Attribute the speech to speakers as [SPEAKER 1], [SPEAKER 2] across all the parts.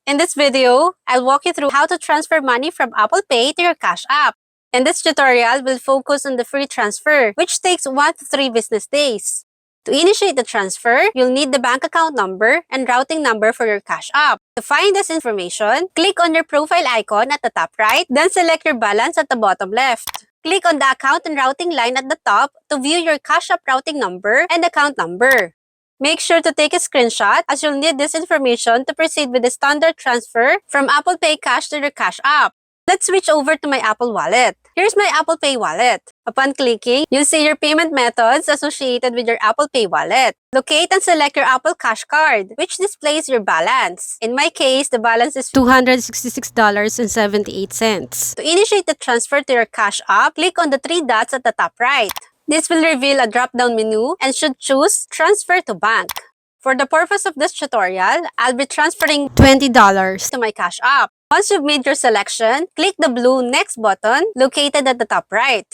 [SPEAKER 1] In this video, I'll walk you through how to transfer money from Apple Pay to your Cash App. In this tutorial, we'll focus on the free transfer, which takes 1 to 3 business days. To initiate the transfer, you'll need the bank account number and routing number for your Cash App. To find this information, click on your profile icon at the top right, then select your balance at the bottom left. Click on the account and routing line at the top to view your Cash App routing number and account number. Make sure to take a screenshot as you'll need this information to proceed with the standard transfer from Apple Pay Cash to your Cash App. Let's switch over to my Apple Wallet. Here's my Apple Pay wallet. Upon clicking, you'll see your payment methods associated with your Apple Pay wallet. Locate and select your Apple Cash card, which displays your balance. In my case, the balance is $266.78. To initiate the transfer to your Cash App, click on the 3 dots at the top right. This will reveal a drop-down menu and should choose Transfer to Bank. For the purpose of this tutorial, I'll be transferring $20 to my Cash App. Once you've made your selection, click the blue Next button located at the top right.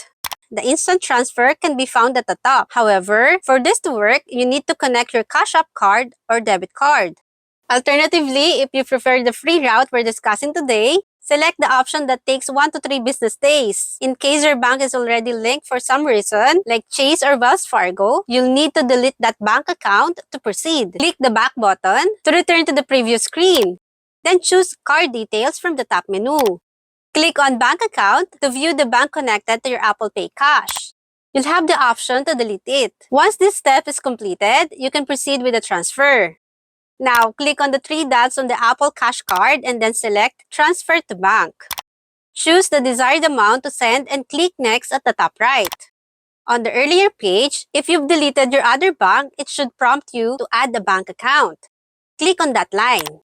[SPEAKER 1] The instant transfer can be found at the top. However, for this to work, you need to connect your Cash App card or debit card. Alternatively, if you prefer the free route we're discussing today, select the option that takes 1 to 3 business days. In case your bank is already linked for some reason, like Chase or Wells Fargo, you'll need to delete that bank account to proceed. Click the back button to return to the previous screen. Then choose Card Details from the top menu. Click on Bank Account to view the bank connected to your Apple Pay Cash. You'll have the option to delete it. Once this step is completed, you can proceed with the transfer. Now, click on the 3 dots on the Apple Cash card and then select Transfer to Bank. Choose the desired amount to send and click Next at the top right. On the earlier page, if you've deleted your other bank, it should prompt you to add the bank account. Click on that line.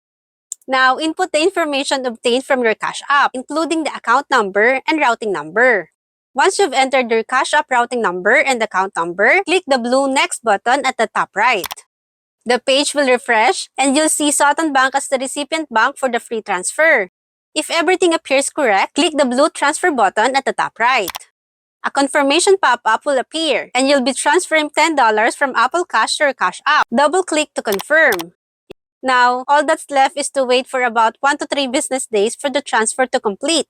[SPEAKER 1] Now, input the information obtained from your Cash App, including the account number and routing number. Once you've entered your Cash App routing number and account number, click the blue Next button at the top right. The page will refresh and you'll see Southern Bank as the recipient bank for the free transfer. If everything appears correct, click the blue Transfer button at the top right. A confirmation pop-up will appear and you'll be transferring $10 from Apple Cash to your Cash App. Double-click to confirm. Now, all that's left is to wait for about 1 to 3 business days for the transfer to complete.